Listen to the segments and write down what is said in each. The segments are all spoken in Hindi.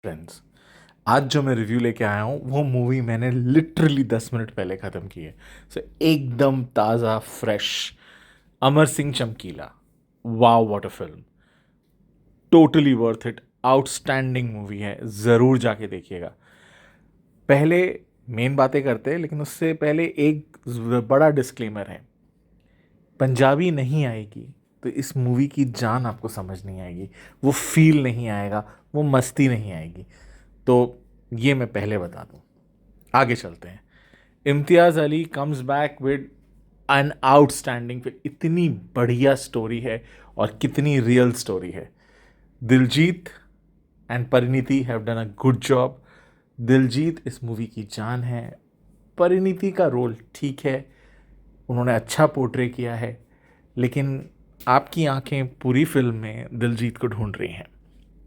फ्रेंड्स, आज जो मैं रिव्यू लेके आया हूँ वो मूवी मैंने लिटरली 10 मिनट पहले ख़त्म की है। सो एकदम ताज़ा फ्रेश। अमर सिंह चमकीला। Wow what a film. Totally worth it. Outstanding movie है, ज़रूर जाके देखिएगा। पहले मेन बातें करते हैं, लेकिन उससे पहले एक बड़ा डिस्क्लेमर है। पंजाबी नहीं आएगी तो इस मूवी की जान आपको समझ नहीं आएगी, वो फील नहीं आएगा, वो मस्ती नहीं आएगी। तो ये मैं पहले बता दूं। आगे चलते हैं। Imtiaz Ali comes back with an outstanding film. इतनी बढ़िया स्टोरी है और कितनी रियल स्टोरी है। Diljit and Parineeti have done a good job. Diljit इस मूवी की जान है। परिणीति का रोल ठीक है, उन्होंने अच्छा पोर्ट्रे किया है, लेकिन आपकी आंखें पूरी फिल्म में दिलजीत को ढूंढ रही हैं।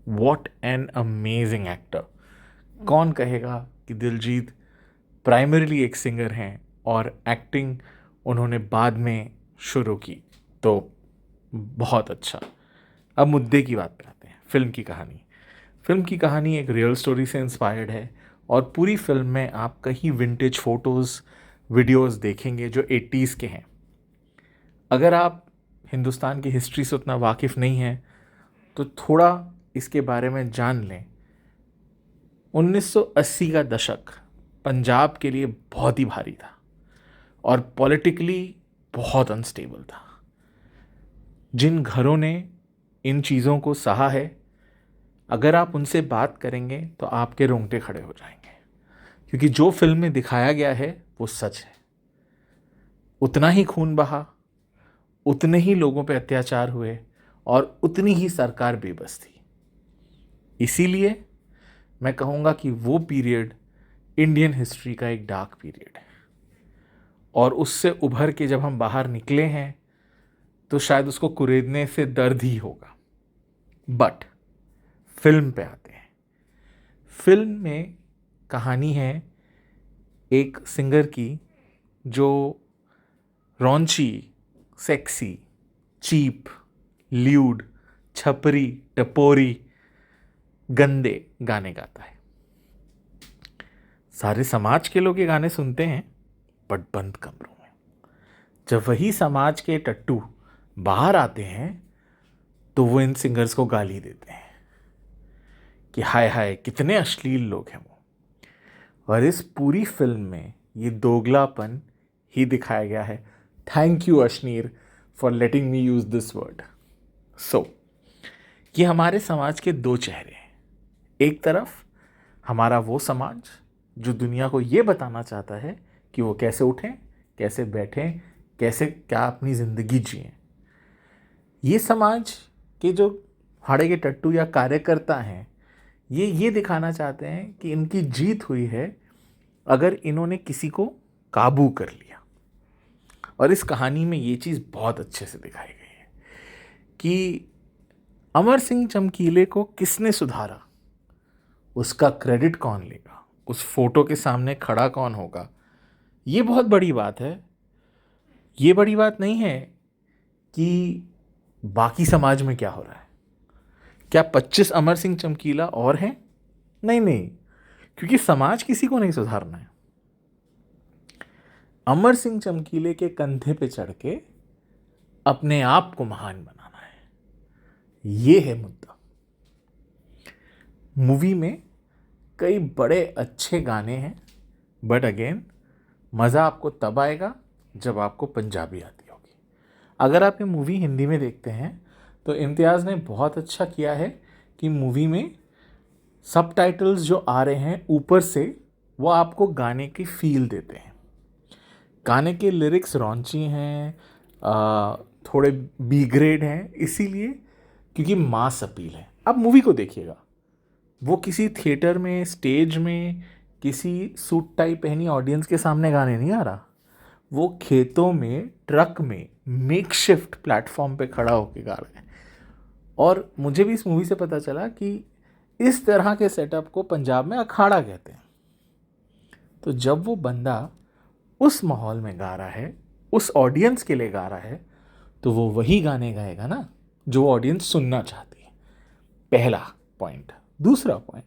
What an amazing actor. कौन कहेगा कि दिलजीत प्राइमरीली एक सिंगर हैं और एक्टिंग उन्होंने बाद में शुरू की। तो बहुत अच्छा। अब मुद्दे की बात पे आते हैं। फिल्म की कहानी एक रियल स्टोरी से इंस्पायर्ड है और पूरी फिल्म में आप कहीं विंटेज फ़ोटोज़ वीडियोज़ देखेंगे जो 80s के हैं। अगर आप हिंदुस्तान की हिस्ट्री से उतना वाकिफ़ नहीं हैं तो थोड़ा इसके बारे में जान लें। 1980 का दशक पंजाब के लिए बहुत ही भारी था और पॉलिटिकली बहुत अनस्टेबल था। जिन घरों ने इन चीज़ों को सहा है, अगर आप उनसे बात करेंगे तो आपके रोंगटे खड़े हो जाएंगे, क्योंकि जो फिल्म में दिखाया गया है वो सच है। उतना ही खून बहा, उतने ही लोगों पे अत्याचार हुए और उतनी ही सरकार बेबस थी। इसीलिए मैं कहूँगा कि वो पीरियड इंडियन हिस्ट्री का एक डार्क पीरियड है और उससे उभर के जब हम बाहर निकले हैं तो शायद उसको कुरेदने से दर्द ही होगा। बट फिल्म पे आते हैं। फिल्म में कहानी है एक सिंगर की जो रॉन्ची, सेक्सी, चीप, ल्यूड, छपरी, टपोरी, गंदे गाने गाता है। सारे समाज के लोग ये गाने सुनते हैं, बट बंद कमरों में। जब वही समाज के टट्टू बाहर आते हैं तो वो इन सिंगर्स को गाली देते हैं कि हाय हाय कितने अश्लील लोग हैं वो। और इस पूरी फिल्म में ये दोगलापन ही दिखाया गया है। Thank you Ashneer for letting me use this word. So ये हमारे समाज के दो चेहरे हैं। एक तरफ हमारा वो समाज जो दुनिया को ये बताना चाहता है कि वो कैसे उठें, कैसे बैठें, कैसे क्या अपनी ज़िंदगी जिएं। ये समाज के जो हाड़े के टट्टू या कार्यकर्ता हैं, ये दिखाना चाहते हैं कि इनकी जीत हुई है अगर इन्होंने किसी को काबू कर लिया। और इस कहानी में ये चीज़ बहुत अच्छे से दिखाई गई है कि अमर सिंह चमकीले को किसने सुधारा, उसका क्रेडिट कौन लेगा, उस फोटो के सामने खड़ा कौन होगा। ये बहुत बड़ी बात है। ये बड़ी बात नहीं है कि बाकी समाज में क्या हो रहा है। क्या 25 अमर सिंह चमकीला और हैं? नहीं नहीं, क्योंकि समाज किसी को नहीं सुधारना है। अमर सिंह चमकीले के कंधे पे चढ़ के अपने आप को महान बनाना है। ये है मुद्दा। मूवी में कई बड़े अच्छे गाने हैं, बट अगेन मज़ा आपको तब आएगा जब आपको पंजाबी आती होगी। अगर आप ये मूवी हिंदी में देखते हैं तो इम्तियाज़ ने बहुत अच्छा किया है कि मूवी में सबटाइटल्स जो आ रहे हैं ऊपर से, वो आपको गाने की फील देते हैं। गाने के लिरिक्स रॉन्ची हैं, थोड़े बी ग्रेड हैं, इसीलिए क्योंकि मास अपील है। अब मूवी को देखिएगा, वो किसी थिएटर में, स्टेज में, किसी सूट टाई पहनी ऑडियंस के सामने गाने नहीं आ रहा। वो खेतों में, ट्रक में, मेकशिफ्ट प्लेटफॉर्म पे खड़ा होकर गा रहे हैं। और मुझे भी इस मूवी से पता चला कि इस तरह के सेटअप को पंजाब में अखाड़ा कहते हैं। तो जब वो बंदा उस माहौल में गा रहा है, उस ऑडियंस के लिए गा रहा है, तो वो वही गाने गाएगा ना जो ऑडियंस सुनना चाहती है। पहला पॉइंट। दूसरा पॉइंट,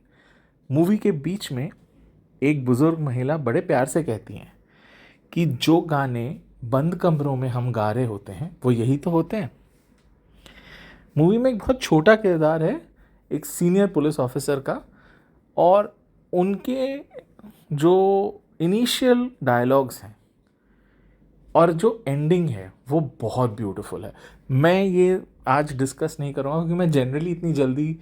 मूवी के बीच में एक बुजुर्ग महिला बड़े प्यार से कहती हैं कि जो गाने बंद कमरों में हम गा रहे होते हैं वो यही तो होते हैं। मूवी में एक बहुत छोटा किरदार है एक सीनियर पुलिस ऑफिसर का, और उनके जो इनिशियल डायलॉग्स हैं और जो एंडिंग है वो बहुत ब्यूटीफुल है। मैं ये आज डिस्कस नहीं करूँगा क्योंकि मैं जनरली इतनी जल्दी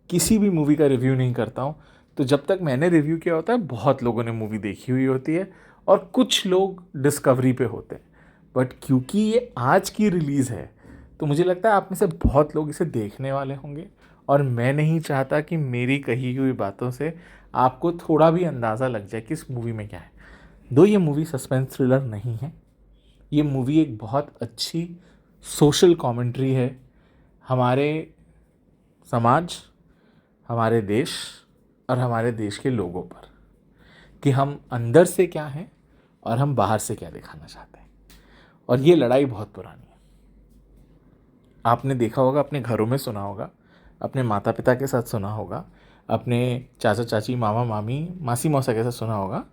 किसी भी मूवी का रिव्यू नहीं करता हूँ। तो जब तक मैंने रिव्यू किया होता है बहुत लोगों ने मूवी देखी हुई होती है और कुछ लोग डिस्कवरी पे होते हैं, बट क्योंकि ये आज की रिलीज़ है तो मुझे लगता है आप में से बहुत लोग इसे देखने वाले होंगे, और मैं नहीं चाहता कि मेरी कही हुई बातों से आपको थोड़ा भी अंदाज़ा लग जाए कि इस मूवी में क्या है। दो ये मूवी सस्पेंस थ्रिलर नहीं है, ये मूवी एक बहुत अच्छी सोशल कमेंट्री है हमारे समाज, हमारे देश और हमारे देश के लोगों पर, कि हम अंदर से क्या हैं और हम बाहर से क्या दिखाना चाहते हैं। और ये लड़ाई बहुत पुरानी है, आपने देखा होगा, अपने घरों में सुना होगा, अपने माता पिता के साथ सुना होगा, अपने चाचा चाची मामा मामी मासी मौसा के साथ सुना होगा।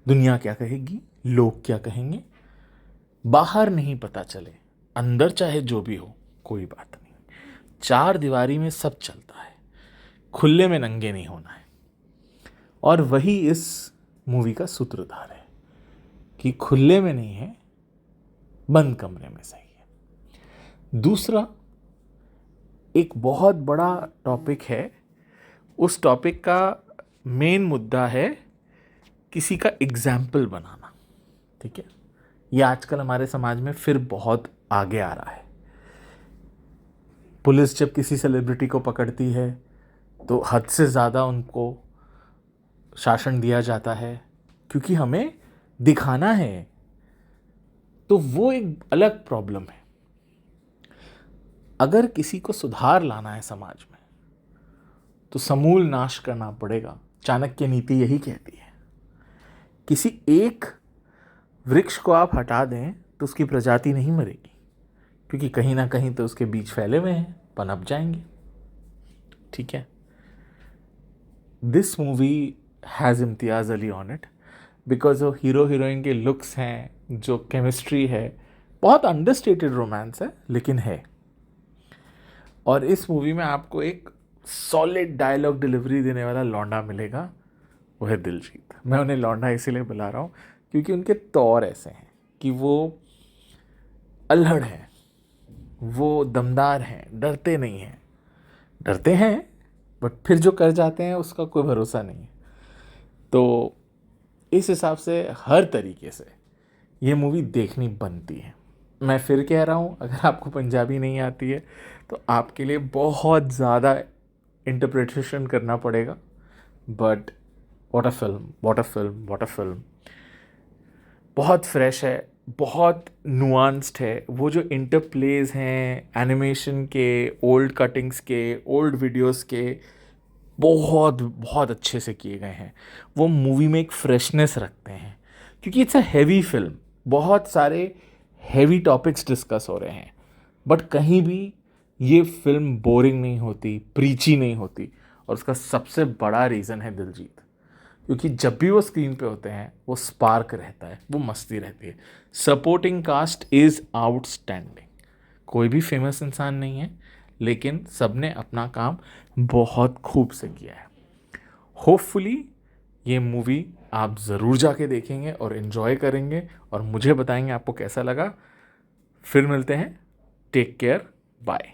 दुनिया क्या कहेगी, लोग क्या कहेंगे, बाहर नहीं पता चले, अंदर चाहे जो भी हो कोई बात नहीं, चार दीवारी में सब चलता है, खुले में नंगे नहीं होना है। और वही इस मूवी का सूत्रधार है कि खुले में नहीं है, बंद कमरे में सही है। दूसरा एक बहुत बड़ा टॉपिक है, उस टॉपिक का मेन मुद्दा है किसी का एग्जाम्पल बनाना। ठीक है, ये आजकल हमारे समाज में फिर बहुत आगे आ रहा है। पुलिस जब किसी सेलिब्रिटी को पकड़ती है तो हद से ज़्यादा उनको शासन दिया जाता है क्योंकि हमें दिखाना है, तो वो एक अलग प्रॉब्लम है। अगर किसी को सुधार लाना है समाज में तो समूल नाश करना पड़ेगा। चाणक्य नीति यही कहती है, किसी एक वृक्ष को आप हटा दें तो उसकी प्रजाति नहीं मरेगी, क्योंकि कहीं ना कहीं तो उसके बीज फैले हुए हैं, पनप जाएंगे। ठीक है, this movie has Imtiaz Ali on it because वो हीरो हीरोइन के लुक्स हैं, जो केमिस्ट्री है, बहुत अंडरस्टेटेड रोमांस है लेकिन है। और इस मूवी में आपको एक सॉलिड डायलॉग डिलीवरी देने वाला लौंडा मिलेगा, वो है दिलजीत। मैं उन्हें लौंडा इसीलिए बुला रहा हूँ क्योंकि उनके तौर ऐसे हैं कि वो अल्हड़ हैं, वो दमदार हैं, डरते नहीं हैं, डरते हैं बट फिर जो कर जाते हैं उसका कोई भरोसा नहीं है। तो इस हिसाब से हर तरीके से ये मूवी देखनी बनती है। मैं फिर कह रहा हूँ, अगर आपको पंजाबी नहीं आती है तो आपके लिए बहुत ज़्यादा इंटरप्रिटेशन करना पड़ेगा, but what a film, what a film, what a film. बहुत फ्रेश है, बहुत नुआंस्ड है। वो जो इंटरप्लेज हैं एनिमेशन के, ओल्ड कटिंग्स के, ओल्ड वीडियोस के, बहुत बहुत अच्छे से किए गए हैं। वो मूवी में एक फ्रेशनेस रखते हैं क्योंकि इट्स अ हैवी फिल्म, बहुत सारे हैवी टॉपिक्स डिस्कस हो रहे हैं, बट कहीं भी ये फिल्म बोरिंग नहीं होती, प्रीची नहीं होती। और उसका सबसे बड़ा रीज़न है दिलजीत, क्योंकि जब भी वो स्क्रीन पे होते हैं वो स्पार्क रहता है, वो मस्ती रहती है। सपोर्टिंग कास्ट इज़ आउटस्टैंडिंग, कोई भी फेमस इंसान नहीं है लेकिन सब ने अपना काम बहुत खूब से किया है। होपफुली ये मूवी आप ज़रूर जाके देखेंगे और इन्जॉय करेंगे और मुझे बताएंगे आपको कैसा लगा। फिर मिलते हैं, टेक केयर, बाय।